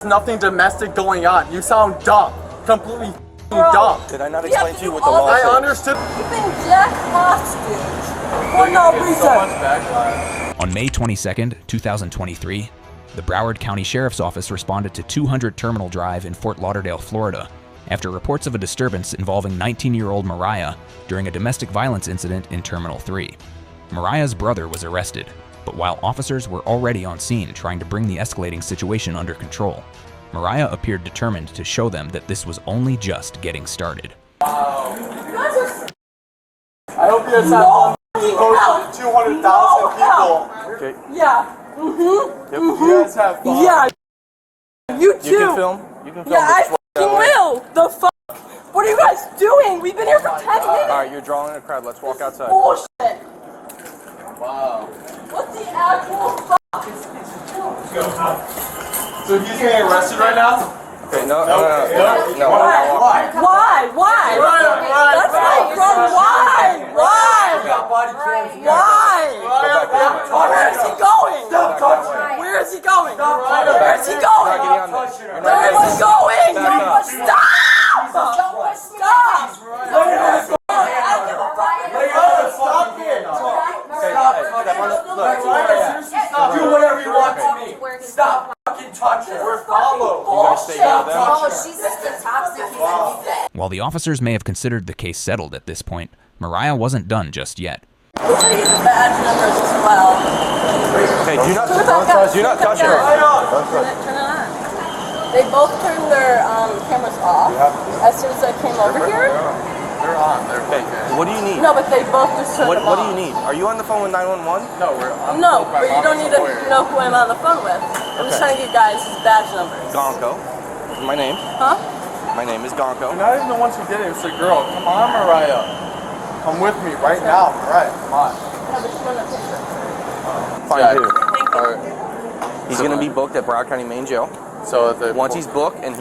Nothing domestic going on. You sound dumb. Completely dumb. Did I not explain to you what the law I says? understood. You've been jack hostage for no reason. On May 22nd, 2023, the Broward County Sheriff's Office responded to 200 Terminal Drive in Fort Lauderdale, Florida, after reports of a disturbance involving 19-year-old Mariah during a domestic violence incident in Terminal 3. Mariah's brother was arrested, but while officers were already on scene trying to bring the escalating situation under control, Mariah appeared determined to show them that this was only just getting started. I hope you guys have close to 200,000 people. Okay. Yeah. You guys have fun. Yeah. You too. You can film. You can film. Yeah, I fucking will. The fuck? What are you guys doing? We've been here for 10 minutes. Alright, you're drawing a crowd. Let's walk outside. Bullshit. Wow. What the actual fuck? So he's getting arrested right now? Okay, no. Why? That's my brother. Why? Where is he going? Where is he going? Where is he going? Where is he going? Stop! Stop! Do whatever you want to me. Stop fucking touching. We're followed. You guys stay here with them? Oh, she's just a toxic. While the officers may have considered the case settled at this point, Mariah wasn't done just yet. We're trying to get the badge numbers as well. Okay, do not touch her. Turn it on. They both turned their cameras off as soon as I came over here. They're on. They're Okay, what do you need? No, but they both just turned them What off. do you need? Are you on the phone with 911? No, we're on. No, but you don't need to know who I'm on the phone with. I'm just trying to get guys' badge numbers. Gonko. My name. Huh? My name is Gonko. Not even the ones who did it. It's the girl. Come on, Mariah. Come with me right now. Right. Come on. Yeah, but she won that picture. Fine, Yeah. dude. Alright. He's going to be booked at Broward County Main Jail. So if Once he's booked and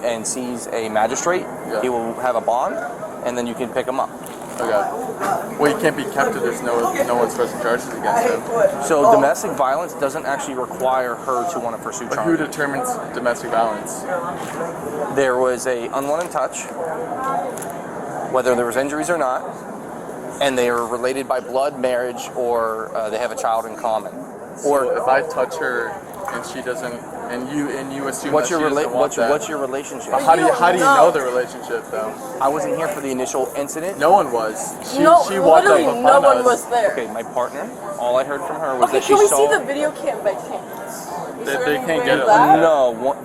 and sees a magistrate, he will have a bond, and then you can pick him up. Okay. Well, he can't be kept if there's no one's pressing charges against him. So domestic violence doesn't actually require her to want to pursue But who charges. determines domestic violence? There was a unwanted touch, whether there was injuries or not, and they are related by blood, marriage, or they have a child in common. Or if I touch her and she doesn't, and you assume What's that your she doesn't want that. what's your relationship? How do you know the relationship though? I wasn't here for the initial incident. No one was. She walked up literally upon no one us. was there. Okay, my partner. All I heard from her was Okay, that she can we saw. see the video cam by chance? They can't get it. No,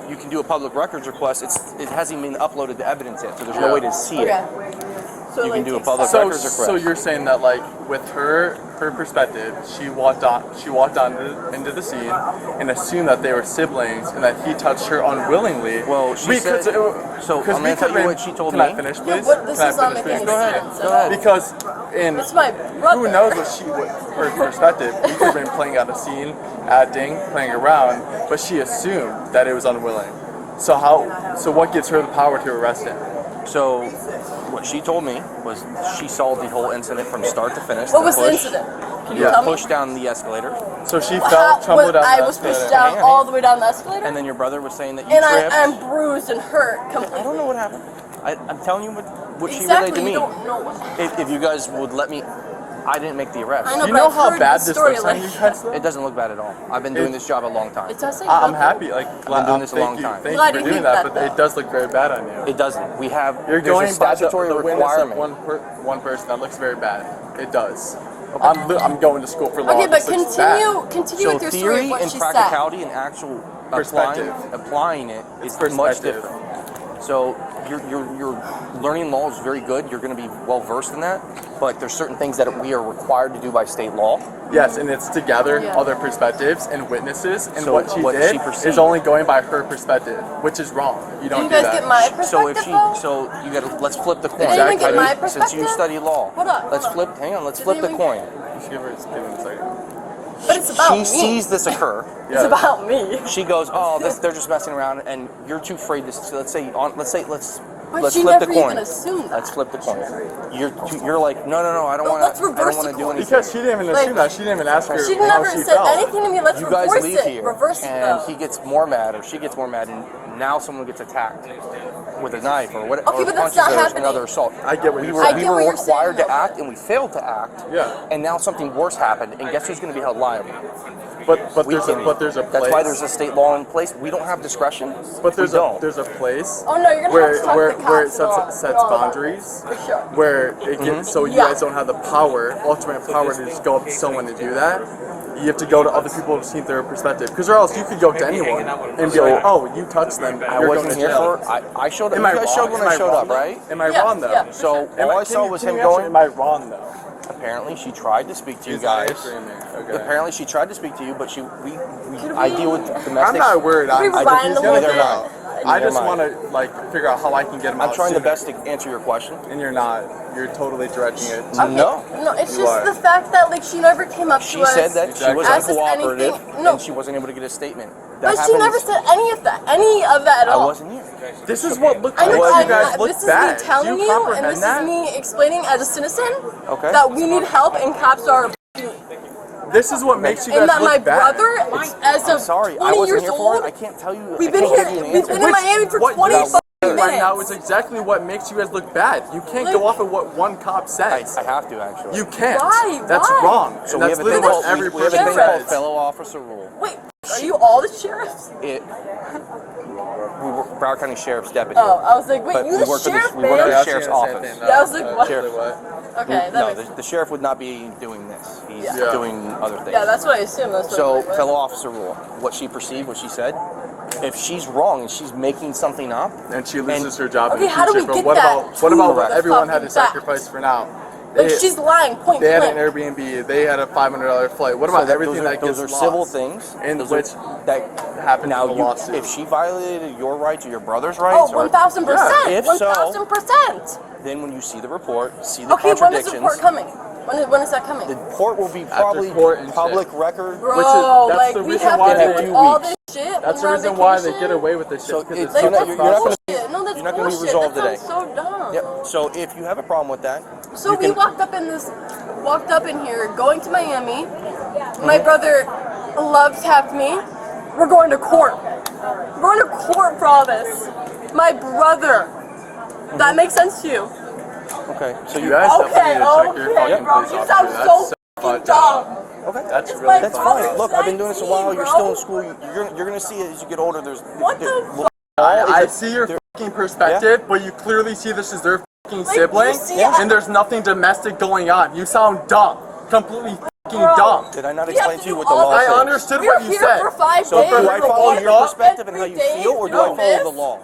you can do a public records request. It hasn't even uploaded the evidence yet, so there's no way to see it. So You can do a takes public time. records request. So you're saying that like with her perspective, she walked on into the scene and assumed that they were siblings and that he touched her unwillingly. Well, she said. So I'm going to tell you what she told me. Can I finish, please? Yeah, but this Can I is not finish, making please? any sense. Go ahead. Because It's my brother. who knows what her perspective. We could have been playing out a scene, acting, playing around, but she assumed that it was unwilling. So what gives her the power to arrest him? So what she told me was she saw the whole incident from start to finish. What was the incident? Can you tell me? Pushed down the escalator, So she tumbled down I the was pushed escalator. down all the way down the escalator? and then your brother was saying that you And tripped. I'm bruised and hurt I completely. don't know what happened. I'm telling you what she relayed Exactly, to me. you don't know what If you guys would let me, I didn't make the arrest. I know, Do you but know I've how heard bad the this story, looks on like- you guys? though? It doesn't look bad at all. I've been doing this job a long time. It does say I'm nothing. happy. Like I've been doing this a long thank time. you Glad for you doing think that, that, but it though. does look very bad on you. It doesn't. We have. You're there's going a statutory by the witness of requirement. one person. That looks very bad. It does. I'm going to school for law. Okay, but This looks bad. continue So with your story theory of what and she said. practicality and actual Perspective. applying it is much Perspective. different. So your learning law is very good. You're going to be well versed in that. But there's certain things that we are required to do by state law. Yes, and it's to gather Yeah. other perspectives and witnesses, and So what she what did she perceived. is only going by her perspective, which is wrong. You don't you do guys that. get my perspective? So if she, though? so you got to let's flip the coin. Did anyone get my Since you perspective? study law, Hold on, let's hold on. flip. Hang on, let's Did flip the anyone coin. You should give her a second. But it's about She me. sees this occur. It's about me. She goes, "Oh, they're just messing around," and you're too afraid to. So let's But let's she flip the never coin. even assumed that. Let's flip the coin. You're like, no, I don't want let's to. I reverse don't want to the do coin. anything. Because she didn't even assume that. She didn't even ask her She how never she said felt. anything to me. Let's You guys reverse leave it. here, Reverse and it. he gets more mad, or she gets more mad, and now someone gets attacked with a knife or whatever. Okay, or but that's punches not or happening. another assault. I get what We you're were, saying. I we get were what you're required saying, to act, and we failed to act. Yeah. And now something worse happened, and guess who's going to be held liable? But We there's can a be. place. That's why there's a state law in place. We don't have discretion. But there's we a don't. there's a place Oh no, you're gonna have to talk to the where it cops and all- sets and all that. boundaries, For sure. where it gets so you Yeah. guys don't have the ultimate power to just go up to someone to do that. You have to go to other people to see their perspective, because or else you could go to anyone and be like, oh, you touched them. I you're wasn't going to here jail. for. I showed up. Am You I guys wrong? showed when Am I showed wrong up, though? right? Am I Yeah, wrong though? yeah. So Am all I saw was can him you answer, going. Am I wrong though? Apparently, she tried to speak to you He's not guys. answering me. Okay. Apparently, she tried to speak to you, but I deal with domestic. I'm not worried. Can we rewind he's a gonna little get bit? out. I just Never want mind. to like figure out how I can get him out. I'm trying the sooner. best to answer your question. And you're not. You're totally directing it. Okay. No. No, it's You just are. the fact that like she never came up She to us. said that she was Exactly. Ask us uncooperative anything- no. and she wasn't able to get a statement. That But she happens- never said any of that at all. I wasn't here. This is what looked I like know, you I guys know. look This is bad. me telling Do you, and comprehend this that? is me explaining as a citizen Okay. that we need help and cops are. This is what makes you And guys that my look bad. brother, as I'm of sorry, I 20 wasn't years here for old, it. I can't tell you. we've I been can't here. give you an We've answer. been in Miami for What 20 you're fucking saying minutes. right now is exactly what makes you guys look bad. You can't go off of what one cop says. I have to actually. You can't. Why? That's Why? wrong. So And we that's have a thing literally called what every we have a person thing called says. fellow officer rule. Wait, are you all the sheriffs? We were Broward County Sheriff's deputy. Oh, I was like, wait, But you we the work for sheriff, we work for man? the sheriff's office. Yeah, I was like, what? Sheriff. Okay, that No, makes the sheriff would not be doing this. He's Yeah. doing other things. Yeah, that's what I assumed. That's what So, I was like, fellow officer rule. What she perceived, what she said. If she's wrong and she's making something up, And she loses her job in Okay, the how do future. we But get what that about what about what to everyone had to fucking sacrifice for now? like she's lying, point They had blank. an Airbnb. They had a $500 flight. What about everything that gets those are lost? civil things. In Those which that happened now in the you, lawsuit. if she violated your rights or your brother's Oh, rights, or 1,000%. If so, 1,000%. then when you see the report, see the Okay, when is the contradictions. report coming? When is that coming? The report will be probably court and public shit. record. Bro, which is- that's like the we reason have why to they- do a few all weeks. this shit. That's the when we're on reason why they vacation. get away with this shit. So Because it's- it's you're Like, not- that's you're not gonna- bullshit. No, that's you're not gonna be bullshit. resolved That today. sounds so dumb. Yep. So if you have a problem with that, So you we can- walked up in here, going to Miami. My brother loves tapped me. We're going to court. We're going to court for all this. My brother. That makes sense to you. Okay. So you you guys definitely Okay, need to check your okay, fucking bro. police You officer. sound That's so fucking fucked up. dumb. okay. That's It's really my That's fucked brother. up. fine. Look, I've been doing this a while. You're bro. still in school. You're gonna see it as you get older. There's What the fuck? I see your fucking perspective, but you clearly see this is their fucking Like, sibling, you see it- and there's nothing domestic going on. You sound dumb. Completely fucking Bro. dumb. Did I not We have explain to to you do what the all law I says? understood We were what you here said. for 5 So days. do I for follow what your up perspective and how you every feel, or day do I doing follow this? the law?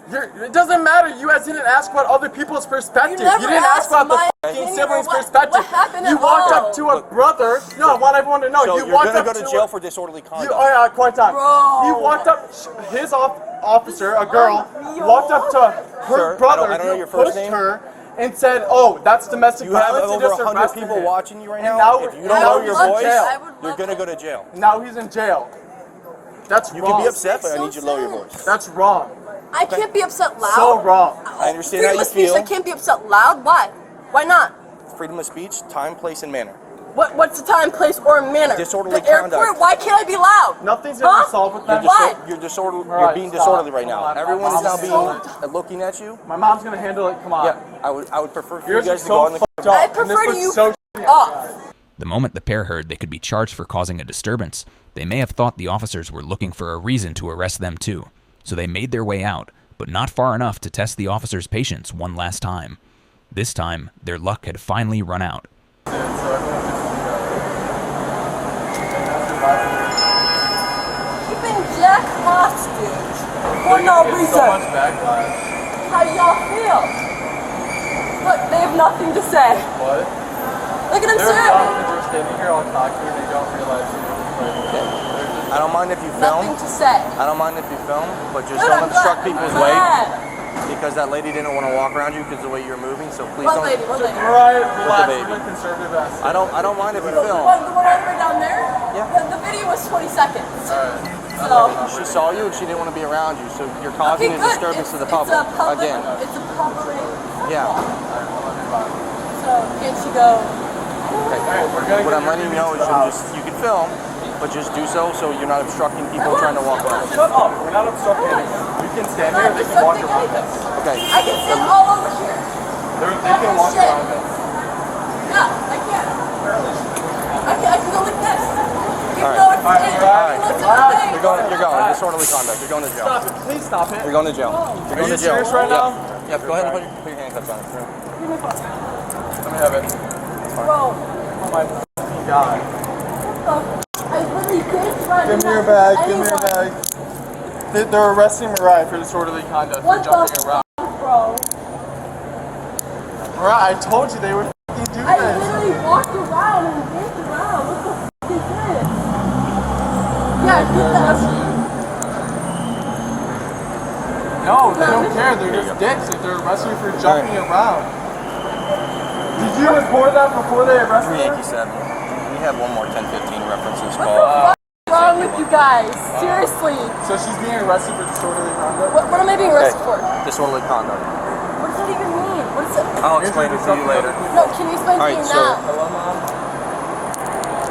It doesn't matter. You guys didn't ask about other people's perspective. You never didn't ask asked about the my fucking opinion siblings' or what perspective. happened You at walked all. up to a brother. No, I want everyone to know. So you you're walked gonna up go to to jail a, for disorderly You, conduct. oh yeah, quiet time. Bro. You walked up. His officer, a girl, Yo. walked up to her Sir, brother. I don't know your first pushed name. her and said, "Oh, that's domestic You have violence." and over just 100 arrested people him. watching you right And now. now- If you and don't now know he's your in voice, jail. you're gonna go to jail. Now he's in jail. That's You wrong. can be upset, but I So need you to lower your sad. voice. That's wrong. I can't be upset loud. So wrong. I understand Freedom how you of speech, feel. I can't be upset loud. Why? Why not? Freedom of speech, time, place, and manner. What's the time, place, or manner? Disorderly the airport, conduct. why can't I be loud? Nothing's gonna Huh? be solved with that. What? You're disorderly. All You're right, being stop. disorderly right Hold now. on. Everyone is now So being looking at you. My mom's gonna handle it. Come on. Yeah, I would prefer for you Yours guys is to go so on the. fucked up. I and this prefer looks you so off. The moment the pair heard they could be charged for causing a disturbance, they may have thought the officers were looking for a reason to arrest them too, so they made their way out, but not far enough to test the officers' patience one last time. This time, their luck had finally run out. Keeping Jack hostage for no So reason. much backlash. How y'all feel? Look, they have nothing to say. What? Look at him They're staring. young and they're standing here all cocky and they don't realize I don't mind if you Nothing film. to say. I don't mind if you film, but just Good, don't I'm obstruct glad. people's I'm way glad. because that lady didn't want to walk around you because of the way you're moving. So please What don't. lady? What lady? Mariah, relax. baby. You're a conservative ass. I don't mind if you The film. one right down there? Yeah. The video was 20 seconds. Alright. So. She saw you and she didn't want to be around you, so you're causing Okay, a good. disturbance to the It's public. a public. Again. It's a public. Yeah. So can't you go? Okay. What I'm letting you know is you can film, but just do so you're not obstructing people trying to walk around. Shut up. We're not obstructing anything. You can stand here. They can walk around us. Okay. I can sit all over here. They can walk around us. Yeah, I can. I can go like this. Even All though right. it's All right, in. all right. Look at the thing. You're going. Disorderly conduct. You're going to jail. Stop it. Please stop it. You're going to jail. You're going you to jail. serious right now? Yep. Go ahead and put your handcuffs on. Let me have it. Bro, Oh my fucking God. I literally did try to Give me your bag. Give me your bag. They're arresting Mariah for disorderly conduct for What jumping the around. fuck, bro? Mariah, I told you they would fucking do I this. literally walked around and danced around. What the fuck is this? Yeah, get that. No, they don't care. They're just dicks if they're arresting you for jumping around. Did you record that before they arrested her? 387. We have one more 1015 references What call. the fuck is wrong with you guys? Seriously. So she's being arrested for disorderly conduct? What am I being arrested for? Disorderly conduct. What does that even mean? What is it? I'll explain it to you later. No, can you explain to Alright, me so- now? Hello, Mom?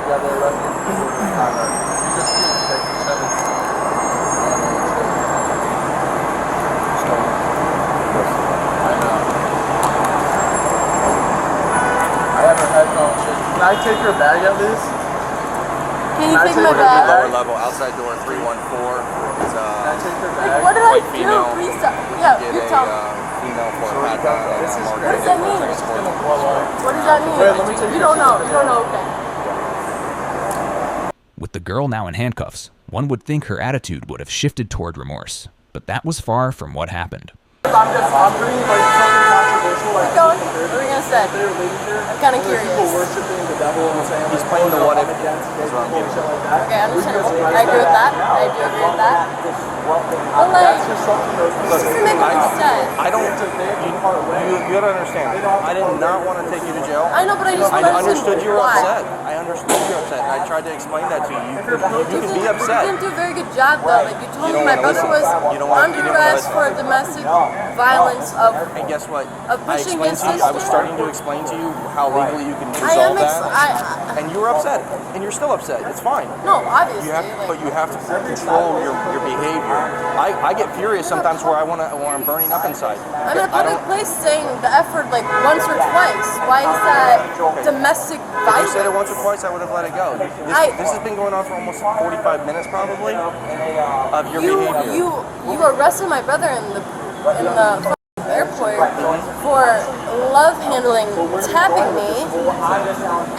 Yeah, they're arrested for disorderly conduct. You just did. Like, you said it. I know. I have her headphones. Can I take her bag at least? Can you Can I take take my her bag? Lower level, outside door 314 is Can I take her Like, bag? what did I white do? female. Please stop. Yeah, get you a tell me. female for a pat down and This is market What does that for mean? transport. What does that mean? Wait, let me take you your don't know. sister. You don't know. Okay. With the girl now in handcuffs, one would think her attitude would have shifted toward remorse, but that was far from what happened. I'm bringing like something controversial. Like Keep going. What are we gonna say? I'm kind of people curious. worshiping the devil and saying He's playing the what if. against That's what I'm people and shit like that. Okay, understandable. I agree with that. I do agree with that. But like, That's just something those this doesn't make any sense. I don't. You gotta understand. I did not want to take you to jail. I know, but I just I want to understood you were why. upset. I understood you were upset. And I tried to explain that to you. You can be You upset. didn't do a very good job though. Like you told You me don't my wanna brother listen. was You don't wanna- under you don't wanna arrest listen. for domestic violence of. And guess what? Of I pushing explained his to you. I was sister? starting to explain to you how legally you can I am. resolve that. And you were upset, and you're still upset. It's fine. No, obviously. You have, like, but you have to control your behavior. I get furious sometimes where I'm burning up inside. I'm in a I public don't. place saying the F word like once or twice. Why is that domestic If you violence? said it once or twice, I would have let it go. This has been going on for almost 45 minutes probably of your behavior. You arrested my brother in the fucking airport for love handling, tapping me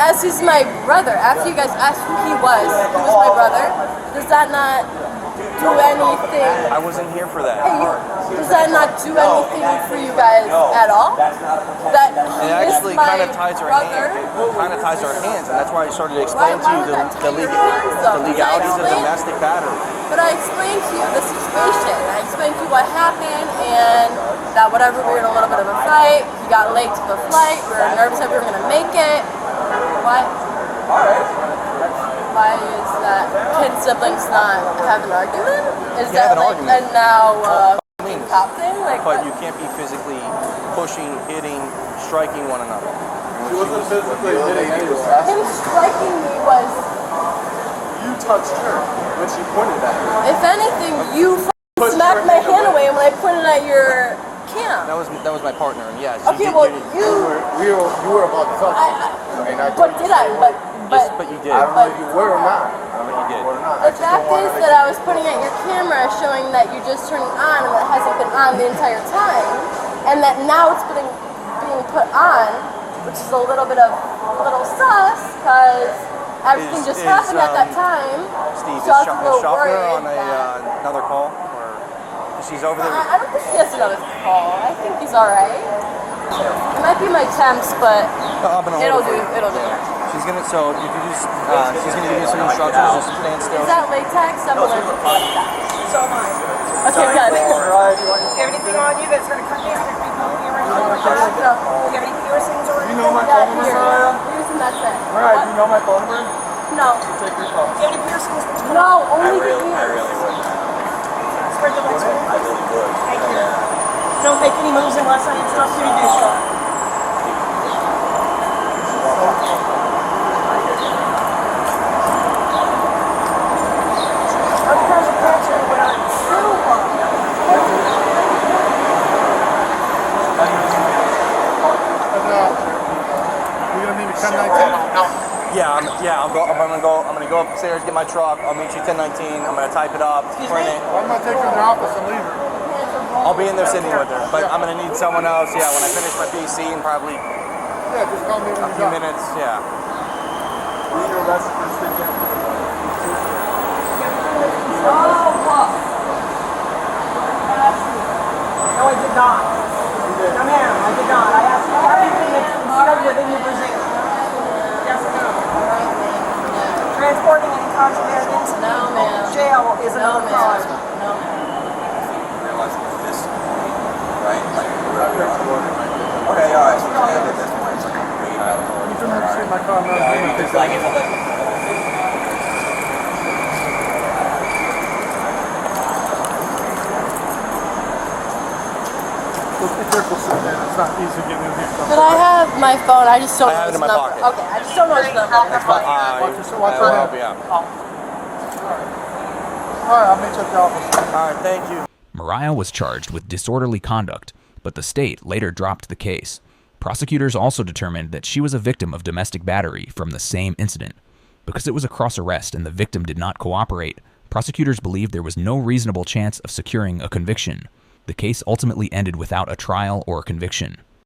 as he's my brother. After you guys asked who he was my brother. Does that not do anything? I wasn't here for that. Does that not do anything for you guys at all? That It he actually is my kind of ties our brother? hands. It kind of ties our hands, and that's why I started to explain to you would that tie your hands, the though? legalities of Because I domestic battery. But I explained to you the situation. I explained to you what happened and that whatever, we were in a little bit of a fight. He got late to the flight. We were nervous that we were going to make it. Why is that? Can siblings not have an argument? Is You have that an like argument. a now means. cop thing? Like, But you can't be physically pushing, hitting, striking one another. She wasn't physically hitting anyone. him striking me was, You touched her when she pointed at you. if anything, you smacked my hand away when I pointed at your cam. That was my partner, and yes. Okay, well, you You were about to talk. but did I? But you did. I don't know if you were or not. But you did. The fact is that I was putting at your camera showing that you just turned it on and it hasn't been on the entire time, and that now it's being put on, which is a little sus because everything just happened at that time. Steve, So I was a is little Schaffner worried on that. another call? Or she's over there? I don't think he has another call. I think he's all right. It might be my temps, but it'll do. She's gonna. So if you just, she's gonna give you some instructions. Just stand still. Is that latex? I'm allergic to latex. So am I. Okay, good. Do you have anything on you that's going to cut me? Is there going to be poking around? Do you have any piercings or You know my Yeah, phone number, here. Mariah? Here's and that's it. Mariah, do you know my phone number? No. Do you have any piercings? No, only the ears. Spread the legs for me. Thank you. Don't make any moves unless I instruct you to do so. Other kinds of pants are wearing You gonna meet me 1019? Yeah, I'm gonna go upstairs, get my truck. I'll meet you 1019. I'm gonna type it up, print it. I'm gonna take her in the office and leave her. I'll be in there sitting with her, but I'm gonna need someone else. Yeah, when I finish my BC in probably Yeah, just call me when a you're few done. minutes. Yeah. No, I did not. No, ma'am, I did not. I asked you everything that's concealed within your position. Yes or no? Transporting any contraband into No, ma'am. jail is another crime. No, ma'am. Okay, all right. So this point, it's like a great You can never see my car. I'm not gonna take that. Be careful sitting there. It's not easy getting in here. But I have my phone. I just don't I know have it his in my number. pocket. Okay, I just don't know his number. Watch your hand. Yeah. All right, I'll meet you at the office. All right, thank you. Mariah was charged with disorderly conduct, but the state later dropped the case. Prosecutors also determined that she was a victim of domestic battery from the same incident. Because it was a cross arrest and the victim did not cooperate, prosecutors believed there was no reasonable chance of securing a conviction. The case ultimately ended without a trial or conviction.